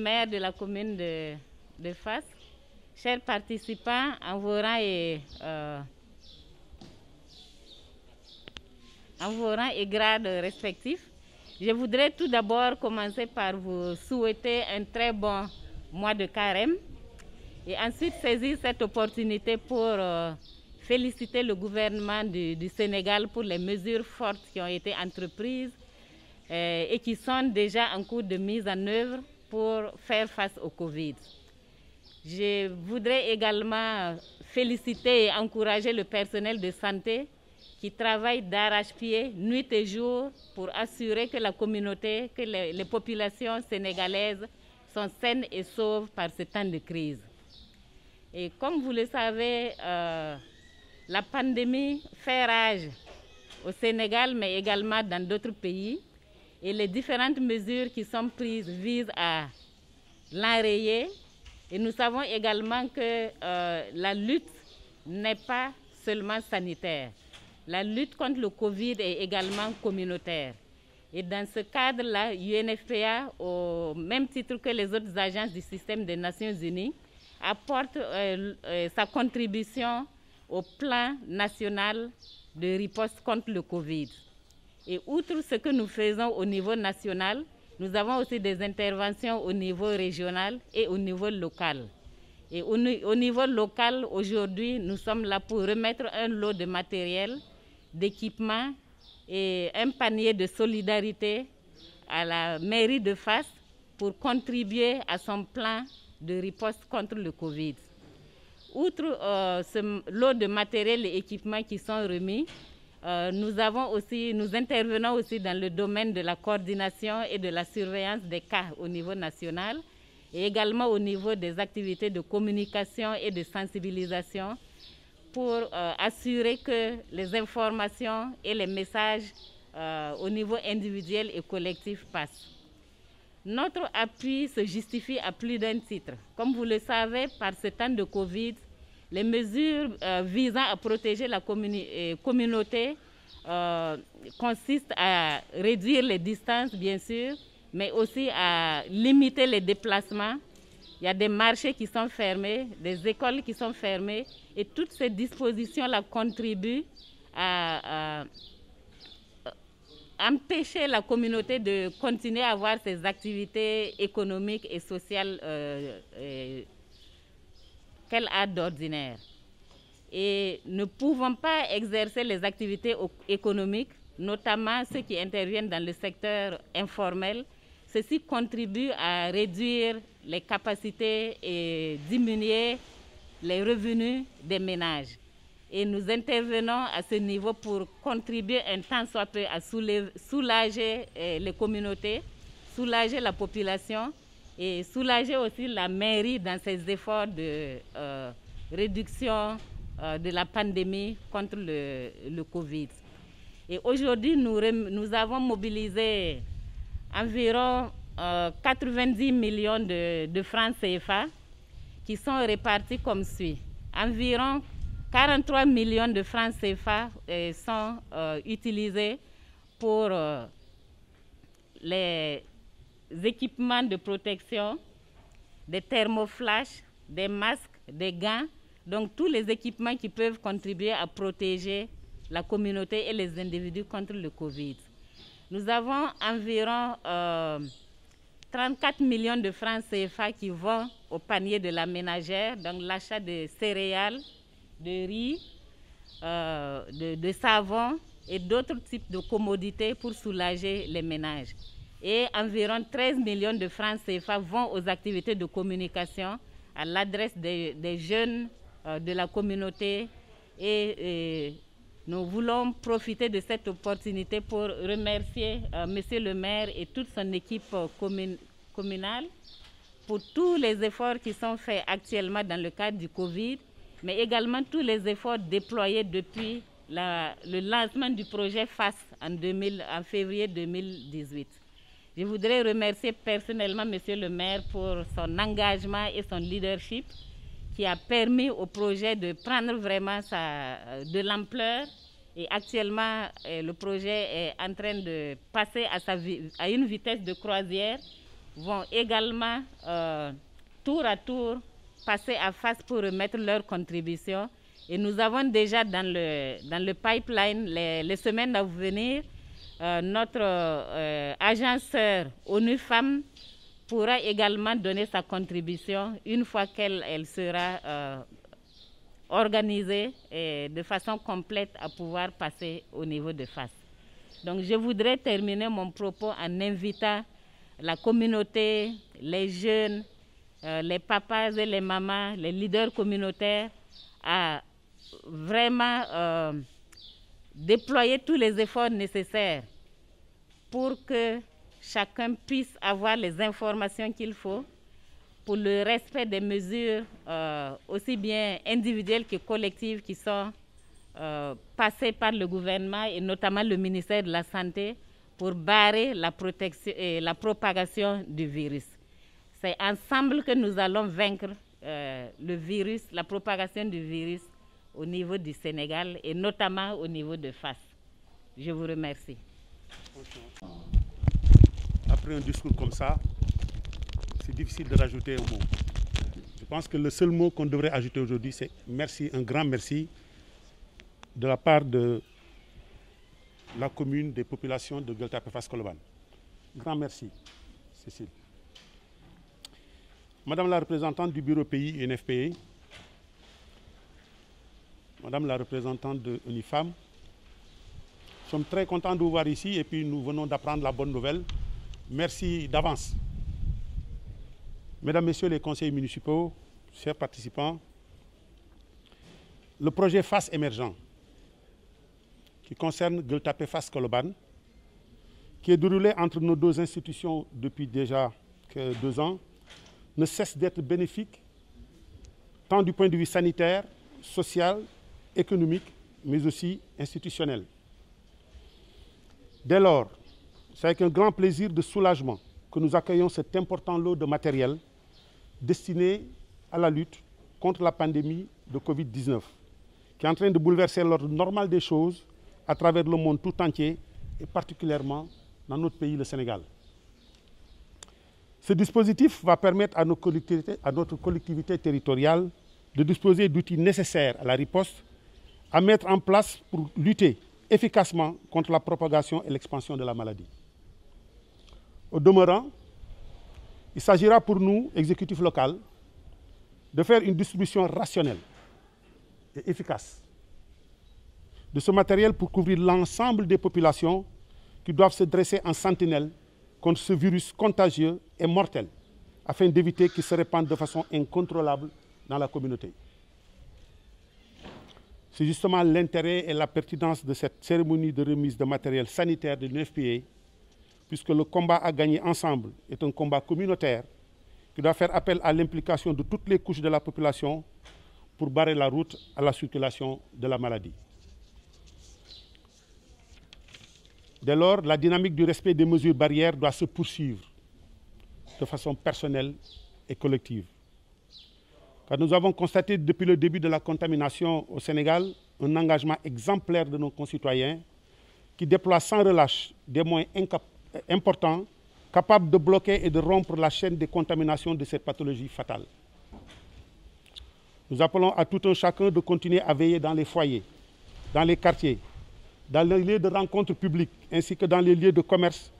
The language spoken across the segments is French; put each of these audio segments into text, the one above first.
maire de la commune de Fass, chers participants en vos rangs et grades respectifs. Je voudrais tout d'abord commencer par vous souhaiter un très bon mois de carême et ensuite saisir cette opportunité pour féliciter le gouvernement du Sénégal pour les mesures fortes qui ont été entreprises et qui sont déjà en cours de mise en œuvre pour faire face au Covid. Je voudrais également féliciter et encourager le personnel de santé qui travaillent d'arrache-pied, nuit et jour, pour assurer que la communauté, que les populations sénégalaises sont saines et sauves par ce temps de crise. Et comme vous le savez, la pandémie fait rage au Sénégal, mais également dans d'autres pays. Et les différentes mesures qui sont prises visent à l'enrayer. Et nous savons également que la lutte n'est pas seulement sanitaire. La lutte contre le Covid est également communautaire. Et dans ce cadre-là, UNFPA, au même titre que les autres agences du système des Nations Unies, apporte sa contribution au plan national de riposte contre le Covid. Et outre ce que nous faisons au niveau national, nous avons aussi des interventions au niveau régional et au niveau local. Et au niveau local, aujourd'hui, nous sommes là pour remettre un lot de matériel, d'équipement et un panier de solidarité à la mairie de Fass pour contribuer à son plan de riposte contre le Covid. Outre ce lot de matériel et équipements qui sont remis, nous intervenons aussi dans le domaine de la coordination et de la surveillance des cas au niveau national et également au niveau des activités de communication et de sensibilisation pour assurer que les informations et les messages au niveau individuel et collectif passent. Notre appui se justifie à plus d'un titre. Comme vous le savez, par ce temps de Covid, les mesures visant à protéger la communauté consistent à réduire les distances, bien sûr, mais aussi à limiter les déplacements. Il y a des marchés qui sont fermés, des écoles qui sont fermées, et toutes ces dispositions-là contribuent à empêcher la communauté de continuer à avoir ses activités économiques et sociales qu'elle a d'ordinaire. Et ne pouvant pas exercer les activités économiques, notamment ceux qui interviennent dans le secteur informel, ceci contribue à réduire les capacités et diminuer les revenus des ménages. Et nous intervenons à ce niveau pour contribuer un tant soit peu à soulager les communautés, soulager la population et soulager aussi la mairie dans ses efforts de réduction de la pandémie contre le Covid. Et aujourd'hui, nous avons mobilisé environ 90 millions de francs CFA qui sont répartis comme suit. Environ 43 millions de francs CFA sont utilisés pour les équipements de protection, des thermoflash, des masques, des gants, donc tous les équipements qui peuvent contribuer à protéger la communauté et les individus contre le Covid. Nous avons environ 34 millions de francs CFA qui vont au panier de la ménagère, donc l'achat de céréales, de riz, de savon et d'autres types de commodités pour soulager les ménages. Et environ 13 millions de francs CFA vont aux activités de communication à l'adresse des jeunes de la communauté et nous voulons profiter de cette opportunité pour remercier Monsieur le maire et toute son équipe communale pour tous les efforts qui sont faits actuellement dans le cadre du Covid, mais également tous les efforts déployés depuis le lancement du projet FAS en février 2018. Je voudrais remercier personnellement Monsieur le maire pour son engagement et son leadership qui a permis au projet de prendre vraiment de l'ampleur. Et actuellement, le projet est en train de passer à une vitesse de croisière vont également tour à tour passer à face pour remettre leur contribution. Et nous avons déjà dans le pipeline les semaines à venir, notre agence sœur ONU Femmes pourra également donner sa contribution une fois qu'elle sera organisée et de façon complète à pouvoir passer au niveau de FAS. Donc je voudrais terminer mon propos en invitant la communauté, les jeunes, les papas et les mamans, les leaders communautaires à vraiment déployer tous les efforts nécessaires pour que chacun puisse avoir les informations qu'il faut pour le respect des mesures aussi bien individuelles que collectives qui sont passées par le gouvernement et notamment le ministère de la Santé pour barrer la propagation du virus. C'est ensemble que nous allons vaincre le virus, la propagation du virus au niveau du Sénégal et notamment au niveau de FAS. Je vous remercie. Après un discours comme ça, c'est difficile de rajouter un mot. Je pense que le seul mot qu'on devrait ajouter aujourd'hui, c'est merci, un grand merci de la part de la commune, des populations de Gueule Tapée Fass Colobane. Grand merci, Cécile. Madame la représentante du bureau pays UNFPA, Madame la représentante de UNIFEM, nous sommes très contents de vous voir ici et puis nous venons d'apprendre la bonne nouvelle. Merci d'avance. Mesdames, Messieurs les conseillers municipaux, chers participants, le projet FAS émergent qui concerne Gueule Tapée Fass Colobane, qui est déroulé entre nos deux institutions depuis déjà 2 ans, ne cesse d'être bénéfique tant du point de vue sanitaire, social, économique, mais aussi institutionnel. Dès lors, c'est avec un grand plaisir de soulagement que nous accueillons cet important lot de matériel destiné à la lutte contre la pandémie de Covid-19, qui est en train de bouleverser l'ordre normal des choses à travers le monde tout entier et particulièrement dans notre pays, le Sénégal. Ce dispositif va permettre à notre collectivité territoriale de disposer d'outils nécessaires à la riposte, à mettre en place pour lutter efficacement contre la propagation et l'expansion de la maladie. Au demeurant, il s'agira pour nous, exécutif local, de faire une distribution rationnelle et efficace de ce matériel pour couvrir l'ensemble des populations qui doivent se dresser en sentinelle contre ce virus contagieux et mortel, afin d'éviter qu'il se répande de façon incontrôlable dans la communauté. C'est justement l'intérêt et la pertinence de cette cérémonie de remise de matériel sanitaire de l'UNFPA, puisque le combat à gagner ensemble est un combat communautaire qui doit faire appel à l'implication de toutes les couches de la population pour barrer la route à la circulation de la maladie. Dès lors, la dynamique du respect des mesures barrières doit se poursuivre de façon personnelle et collective. Car nous avons constaté depuis le début de la contamination au Sénégal un engagement exemplaire de nos concitoyens qui déploient sans relâche des moyens importants capables de bloquer et de rompre la chaîne de contamination de cette pathologie fatale. Nous appelons à tout un chacun de continuer à veiller dans les foyers, dans les quartiers, dans les lieux de rencontres publiques ainsi que dans les lieux de commerce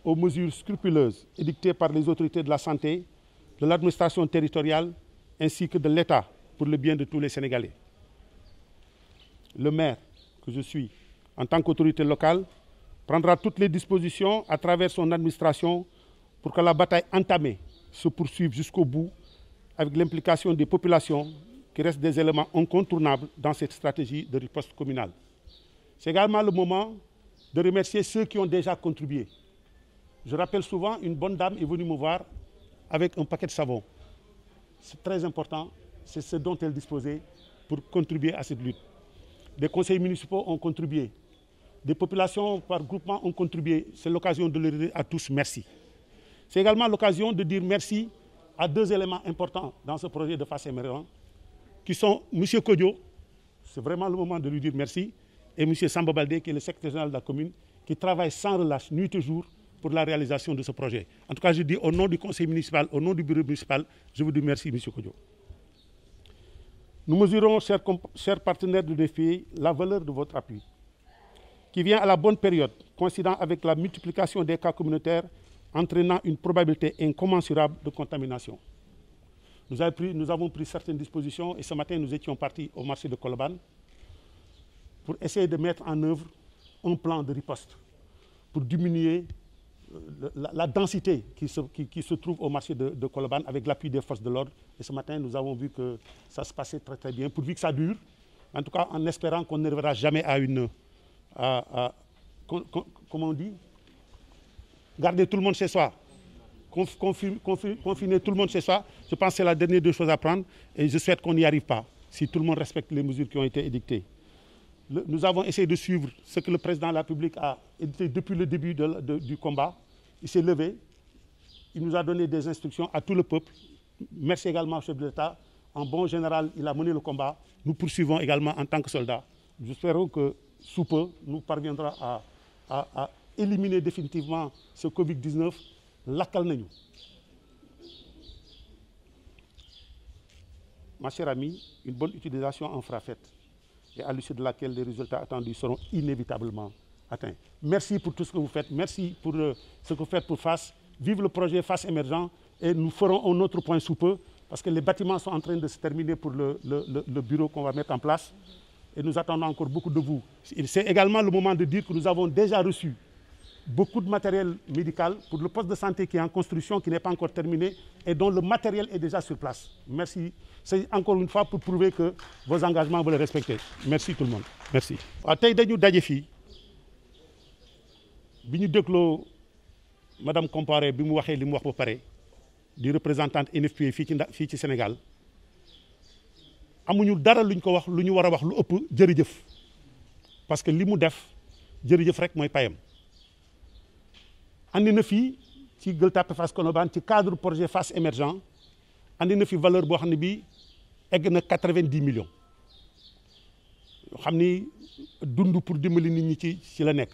aux mesures scrupuleuses édictées par les autorités de la santé, de l'administration territoriale ainsi que de l'État pour le bien de tous les Sénégalais. Le maire que je suis, en tant qu'autorité locale, prendra toutes les dispositions à travers son administration pour que la bataille entamée se poursuive jusqu'au bout avec l'implication des populations qui restent des éléments incontournables dans cette stratégie de riposte communale. C'est également le moment de remercier ceux qui ont déjà contribué. Je rappelle souvent, une bonne dame est venue me voir avec un paquet de savon. C'est très important, c'est ce dont elle disposait pour contribuer à cette lutte. Des conseils municipaux ont contribué, des populations par groupement ont contribué. C'est l'occasion de leur dire à tous merci. C'est également l'occasion de dire merci à 2 éléments importants dans ce projet de FAS émergent, qui sont M. Kodjo, c'est vraiment le moment de lui dire merci, et M. Samba Baldé, qui est le secrétaire général de la commune, qui travaille sans relâche, nuit et jour, pour la réalisation de ce projet. En tout cas, je dis au nom du conseil municipal, au nom du bureau municipal, je vous dis merci, M. Kodjo. Nous mesurons, chers partenaires du défi, la valeur de votre appui, qui vient à la bonne période, coïncidant avec la multiplication des cas communautaires, entraînant une probabilité incommensurable de contamination. Nous avons pris certaines dispositions et ce matin, nous étions partis au marché de Colobane pour essayer de mettre en œuvre un plan de riposte pour diminuer la densité qui se trouve au marché de Colobane avec l'appui des forces de l'ordre. Et ce matin, nous avons vu que ça se passait très très bien, pourvu que ça dure. En tout cas, en espérant qu'on n'arrivera jamais à comment on dit, garder tout le monde chez soi, confiner tout le monde chez soi. Je pense que c'est la dernière des choses à prendre et je souhaite qu'on n'y arrive pas si tout le monde respecte les mesures qui ont été édictées. Nous avons essayé de suivre ce que le président de la République a édicté depuis le début du combat. Il s'est levé, il nous a donné des instructions à tout le peuple. Merci également au chef de l'État. En bon général, il a mené le combat. Nous poursuivons également en tant que soldats. Nous espérons que sous peu, nous parviendrons à éliminer définitivement ce Covid-19. Lakkal nañu. Ma chère amie, une bonne utilisation en fera fête et à l'issue de laquelle les résultats attendus seront inévitablement atteints. Merci pour tout ce que vous faites. Merci pour ce que vous faites pour FAS. Vive le projet FAS émergent et nous ferons un autre point sous peu parce que les bâtiments sont en train de se terminer pour le bureau qu'on va mettre en place et nous attendons encore beaucoup de vous. C'est également le moment de dire que nous avons déjà reçu beaucoup de matériel médical pour le poste de santé qui est en construction, qui n'est pas encore terminé et dont le matériel est déjà sur place. Merci. C'est encore une fois pour prouver que vos engagements, vous les respectez. Merci tout le monde. Merci. waaw tey dañu daje fii bi ñu dégloo madame Compaoré bi mu waxee li mu wax ba pare di représentante NFPA fii ci Sénégal amuñu dara luñ ko wax lu ñu war a wax lu ëpp jërëjëf parce que li mu def jërëjëf rek mooy payam. andi na fii ci Gueule Tapée Fass Colobane ci cadre projet FAS émergent andi na fi valeur boo xam ne bii egg na 90 millions yoo xam ni dund pour dimbali nit ñi ci la nekk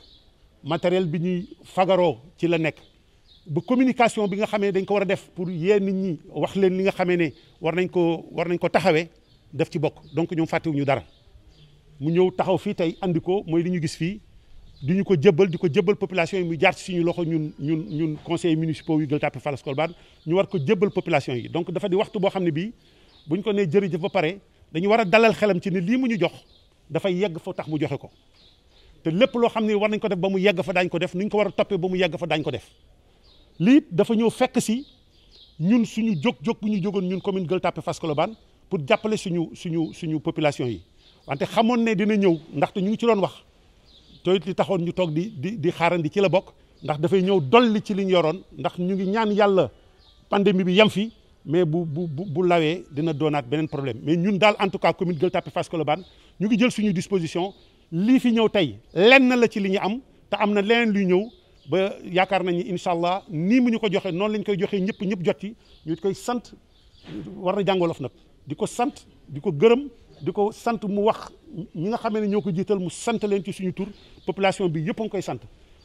matériel bi ñuy fagaroo ci la nekk ba communication bi nga xamee dañ ko war a def pour yee nit ñi wax leen li nga xamee ne war nañ ko taxawee def ci bokk donc ñoom fàttewuñu dara mu ñëw taxaw fii tey andi ko mooy li ñu gis fii di ñu ko jëbbal di ko jëbbal population yi mu jaar ci suñu loxo ñun conseillers municipaux yu Gueule Tapée Fass Colobane ñu war ko jëbbal population yi donc dafa di waxtu boo xam ne bii buñ ko nee jërëjëf ba pare dañu war a dalal xelam ci ne lii mu ñu jox dafay yegg fa tax mu joxe ko te lépp loo xam ne war nañ ko def ba mu yegg fa daañ ko def nuñ ko war a toppee ba mu yegg fa daañ ko def lii dafa ñëw fekk si ñun suñu jóg bu ñu jógoon ñun commune Gueule Tapée Fass Colobane pour jàppale suñu population yi wante xamoon ne dina ñëw ndaxte ñu ngi ci doon wax te li taxoon ñu toog di xaarandi ci la bokk ndax dafay ñëw dolli ci li ñu yoroon ndax ñu ngi ñaan yàlla pandémie bi yem fi mais bu lawee dina doonaat beneen problème mais ñun daal en tout cas commune Gueule Tapée Fass Colobane ñu ngi jël suñu disposition lii fi ñëw tey lenn la ci li ñu am te am na leneen luy ñëw ba yaakaar nañu incha allah nii mu ñu ko joxe noonu lañ koy joxee ñëpp jot ci ñu koy sant war na jàngolof nag di ko sant di ko gërëm di ko sant mu wax ñi nga xamee ne ñoo ko jiital mu sant leen ci suñu tur population bi yëpp a ngi koy sant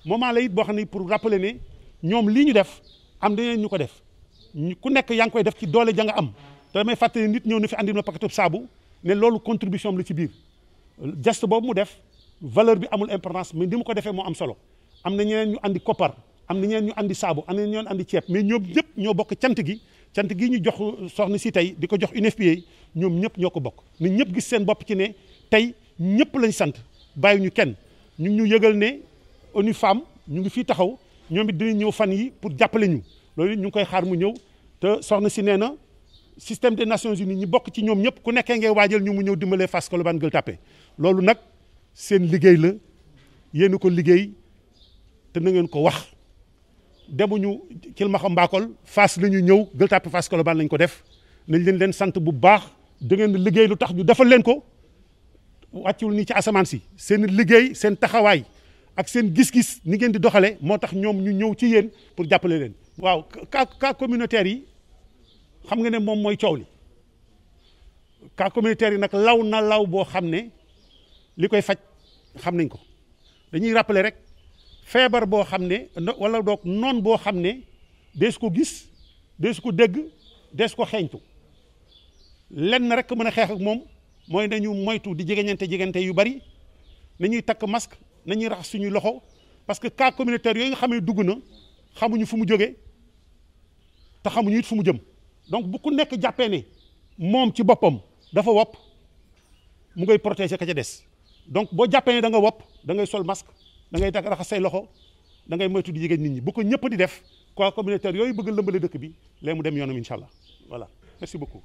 moment la it boo xam ne pour rappeler ne ñoom lii ñu def am dañeen ñu ko def ku nekk yaa ngi koy def ci doole ja nga am te damay fàttali nit ñëw na fi andi na paquet saabu ne loolu contribution am la ci biir geste boobu mu def valeur bi amul importance mais ni mu ko defee moo am solo am na ñeneen ñu andi koppar am na ñeneen ñu andi saabu am na ñeneen andi ceeb mais ñoom ñëpp ñoo bokk cant gi ñu jox soxna si tey di ko jox UNFPA ñoom ñëpp ñoo ko bokk na ñëpp gis seen bopp ci ne tey ñëpp lañ sant bàyyi ñu kenn ñu yëgal ne ONU Femmes ñu ngi fii taxaw ñoom it dinañ ñëw fan yi pour jàppale ñu loolu ñu ngi koy xaar mu ñëw te soxna si nee na système des Nations Unies ñi bokk ci ñoom ñëpp ku nekkee ngay waajal ñu mu ñëw dimbalee Fass Colobane Gueule Tapée loolu nag seen liggéey la yéen ko liggéey te na ngeen ko wax demuñu Kilmaxa Mbakol Fass la ñu ñëw Gueule Tapée Fass Colobane lañ ko def nañ leen sant bu baax da ngeen liggéey lu tax ñu defal leen ko wàccul nii ci asamaan si seen liggéey seen taxawaay ak seen gis-gis ni ngeen di doxale moo tax ñoom ñu ñëw ci yéen pour jàppale leen. waaw cas communautaire yi xam nga ne moom mooy coow li cas communautaire yi nag law na law boo xam ne li koy faj xam nañ ko dañuy rappeler rek feebar boo xam ne wala doog noon boo xam ne dees ko gis dees ko dégg dees ko xeeñtu lenn rek mën a xeex ak moom mooy nañu moytu di jegante yu bari nañuy takk masque nañuy raxas suñuy loxo parce que cas communautaire yooyu nga xam ne dugg na xamuñu fu mu jógee te xamuñu it fu mu jëm donc bu ku nekk jàppee ne moom ci boppam dafa wopp mu ngay protéger ka ca des donc boo jàppee ne da nga wopp da ngay sol masque da ngay raxas say loxo da ngay moytu di jege nit ñi bu ko ñëpp di def cas communautaire yooyu bëgg lëmbale dëkk bi léegi mu dem yoonam incha allah voilà merci beaucoup.